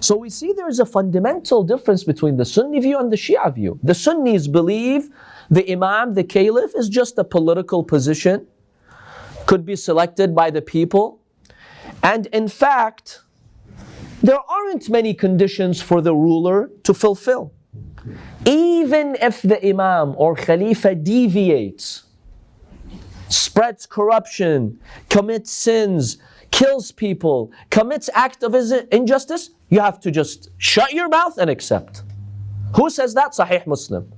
So we see there is a fundamental difference between the Sunni view and the Shia view. The Sunnis believe the Imam, the Caliph, is just a political position, could be selected by the people. And in fact, there aren't many conditions for the ruler to fulfill. Even if the Imam or Khalifa deviates, spreads corruption, commits sins, kills people, commits act of injustice, you have to just shut your mouth and accept. Who says that? Sahih Muslim.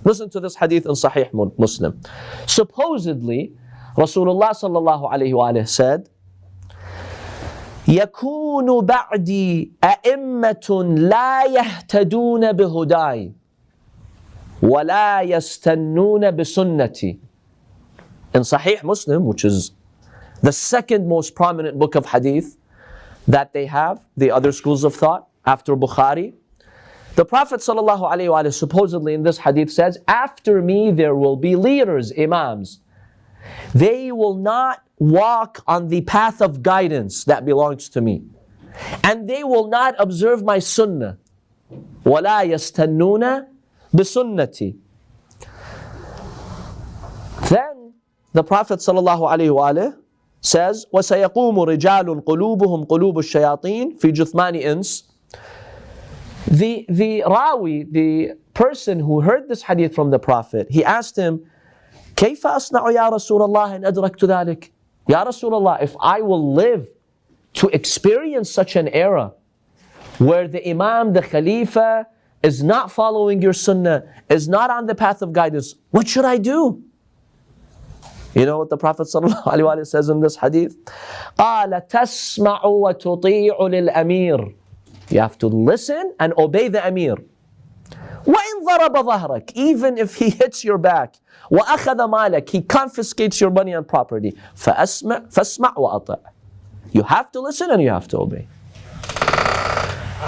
Listen to this hadith in Sahih Muslim. Supposedly, Rasulullah sallallahu alayhi wa said, يَكُونُ بَعْدِي أَئِمَّةٌ لَا يَهْتَدُونَ بِهُدَايِ وَلَا يَسْتَنُّونَ بِسُنَّتِي. In Sahih Muslim, which is the second most prominent book of hadith that they have, the other schools of thought, after Bukhari, the Prophet ﷺ supposedly in this hadith says, after me there will be leaders, imams. They will not walk on the path of guidance that belongs to me. And they will not observe my sunnah. وَلَا يَسْتَنُّونَ بِسُنَّتِي. Then the Prophet ﷺ says, وَسَيَقُومُ رِجَالٌ قُلُوبُهُمْ قُلُوبُ الشَّيَاطِينَ فِي جُثْمَانِ إِنسٍ. The Rawi, the person who heard this hadith from the Prophet, he asked him, كيف أصنع يا رسول الله إن أدركت ذلك? Ya Rasulullah, if I will live to experience such an era where the Imam, the Khalifa is not following your sunnah, is not on the path of guidance, what should I do? You know what the Prophet ﷺ says in this hadith? قال تسمع وتطيع للأمير. You have to listen and obey the Amir. وَإِنْ ضَرَبَ ظَهْرَكَ. Even if he hits your back. وَأَخَذَ مَالَكَ. He confiscates your money and property. فَأَسْمَعْ وَأَطِعْ. You have to listen and you have to obey.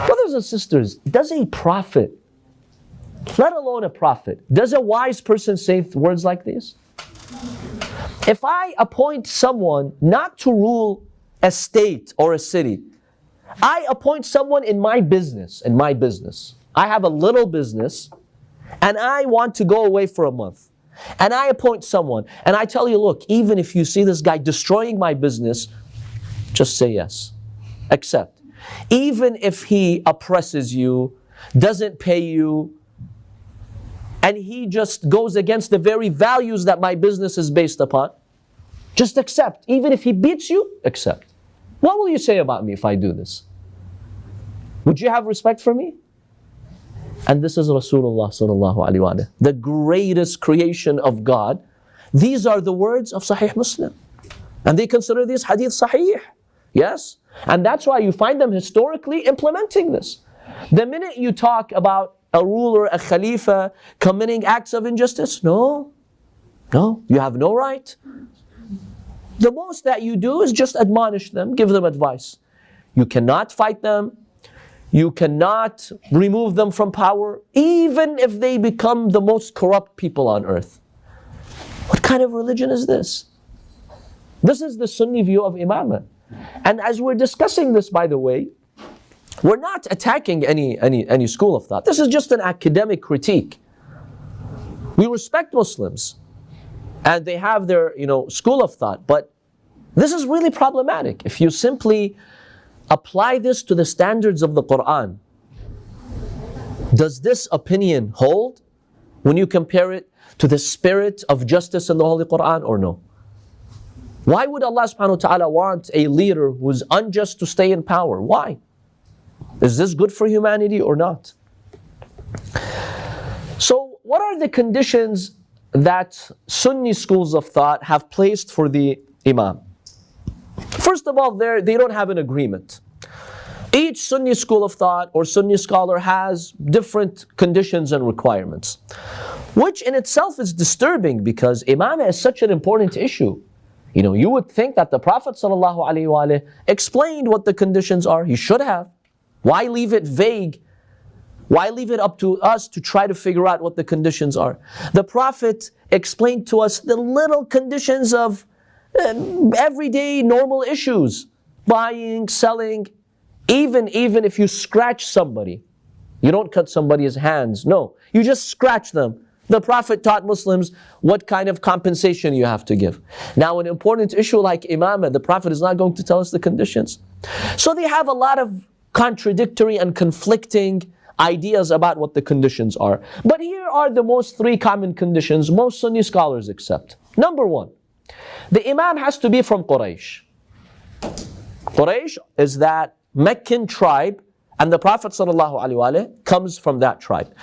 Brothers and sisters, does a prophet, let alone a prophet, does a wise person say words like these? If I appoint someone not to rule a state or a city, I appoint someone in my business, I have a little business and I want to go away for a month. And I appoint someone and I tell you, look, even if you see this guy destroying my business, just say yes. Accept. Even if he oppresses you, doesn't pay you, and he just goes against the very values that my business is based upon, just accept. Even if he beats you, accept. What will you say about me if I do this? Would you have respect for me? And this is Rasulullah sallallahu alaihi wasallam, the greatest creation of God. These are the words of Sahih Muslim. And they consider these hadith sahih. Yes? And that's why you find them historically implementing this. The minute you talk about a ruler, a khalifa, committing acts of injustice, no, you have no right. The most that you do is just admonish them, give them advice. You cannot fight them. You cannot remove them from power, even if they become the most corrupt people on earth. What kind of religion is this? This is the Sunni view of Imamah. And as we're discussing this, by the way, we're not attacking any school of thought. This is just an academic critique. We respect Muslims, and they have their school of thought, but this is really problematic. If you simply apply this to the standards of the Quran, does this opinion hold when you compare it to the spirit of justice in the Holy Quran or no? Why would Allah subhanahu wa ta'ala want a leader who's unjust to stay in power? Why? Is this good for humanity or not? So what are the conditions that Sunni schools of thought have placed for the Imam? First of all, they don't have an agreement. Each Sunni school of thought or Sunni scholar has different conditions and requirements, which in itself is disturbing because Imamah is such an important issue. You would think that the Prophet ﷺ explained what the conditions are. He should have. Why leave it vague? Why leave it up to us to try to figure out what the conditions are? The Prophet explained to us the little conditions of everyday normal issues. Buying, selling, Even if you scratch somebody, you don't cut somebody's hands, no, you just scratch them. The Prophet taught Muslims what kind of compensation you have to give. Now, an important issue like imamah, the Prophet is not going to tell us the conditions. So they have a lot of contradictory and conflicting ideas about what the conditions are. But here are the most three common conditions most Sunni scholars accept. Number one, the imam has to be from Quraysh. Quraysh is that Meccan tribe, and the Prophet ﷺ comes from that tribe.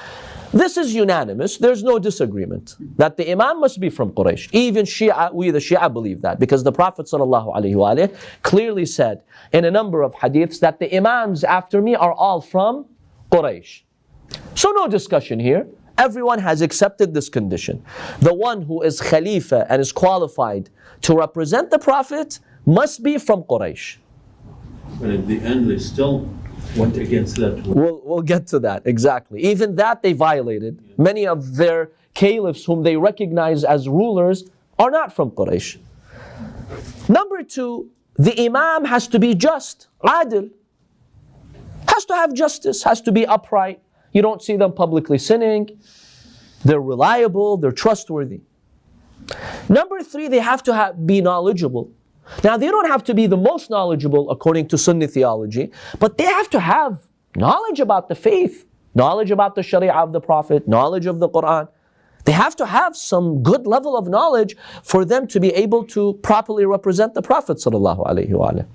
This is unanimous, there's no disagreement that the imam must be from Quraysh. Even Shia, we the Shia believe that, because the Prophet ﷺ clearly said in a number of hadiths that the imams after me are all from Quraysh. So no discussion here. Everyone has accepted this condition. The one who is Khalifa and is qualified to represent the Prophet must be from Quraysh. But at the end they still went against that. We'll get to that, exactly. Even that they violated. Many of their caliphs whom they recognize as rulers are not from Quraysh. Number two, the imam has to be just, adil. Has to have justice, has to be upright. You don't see them publicly sinning. They're reliable, they're trustworthy. Number three, they have to be knowledgeable. Now, they don't have to be the most knowledgeable according to Sunni theology, but they have to have knowledge about the faith, knowledge about the Sharia of the Prophet, knowledge of the Quran. They have to have some good level of knowledge for them to be able to properly represent the Prophet ﷺ.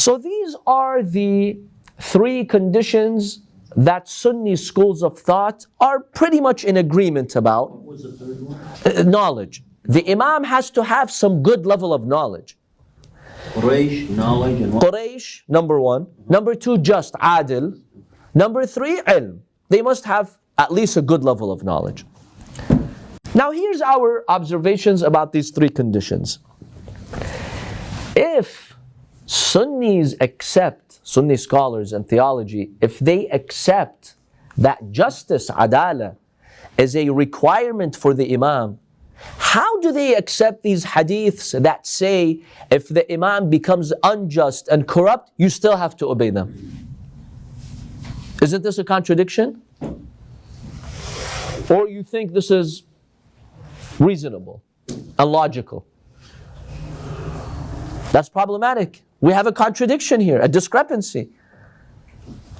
So these are the three conditions that Sunni schools of thought are pretty much in agreement about. What was the third one? Knowledge. The imam has to have some good level of knowledge. Quraysh, knowledge, and what? Quraysh, number one. Number two, just, adil. Number three, ilm. They must have at least a good level of knowledge. Now here's our observations about these three conditions. If Sunnis accept, Sunni scholars and theology, if they accept that justice, adala, is a requirement for the imam, how do they accept these hadiths that say if the imam becomes unjust and corrupt, you still have to obey them? Isn't this a contradiction? Or you think this is reasonable and logical? That's problematic. We have a contradiction here, a discrepancy.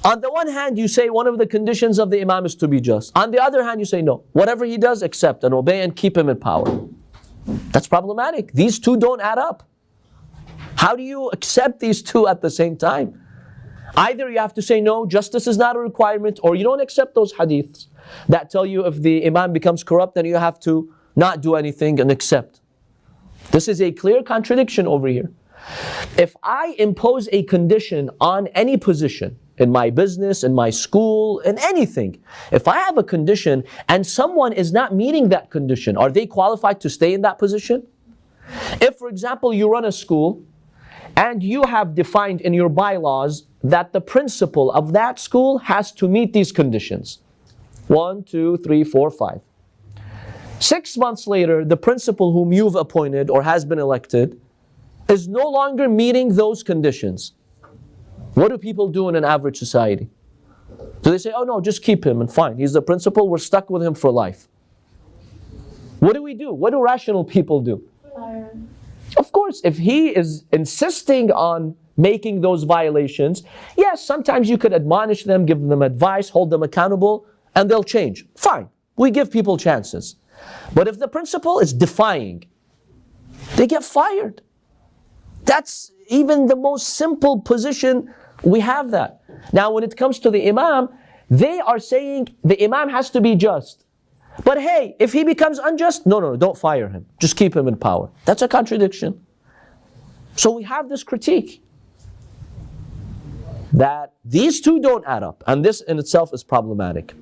On the one hand, you say one of the conditions of the imam is to be just. On the other hand, you say no. Whatever he does, accept and obey and keep him in power. That's problematic. These two don't add up. How do you accept these two at the same time? Either you have to say no, justice is not a requirement, or you don't accept those hadiths that tell you if the imam becomes corrupt, then you have to not do anything and accept. This is a clear contradiction over here. If I impose a condition on any position, in my business, in my school, in anything, if I have a condition and someone is not meeting that condition, are they qualified to stay in that position? If, for example, you run a school and you have defined in your bylaws that the principal of that school has to meet these conditions. 1, 2, 3, 4, 5. 6 months later, the principal whom you've appointed or has been elected is no longer meeting those conditions. What do people do in an average society? Do they say, oh no, just keep him and fine, he's the principal, we're stuck with him for life? What do we do? What do rational people do? Fire. Of course, if he is insisting on making those violations, yes, sometimes you could admonish them, give them advice, hold them accountable, and they'll change. Fine, we give people chances. But if the principal is defying, they get fired. That's even the most simple position, we have that. Now when it comes to the imam, they are saying the imam has to be just. But hey, if he becomes unjust, no, don't fire him. Just keep him in power. That's a contradiction. So we have this critique that these two don't add up, and this in itself is problematic.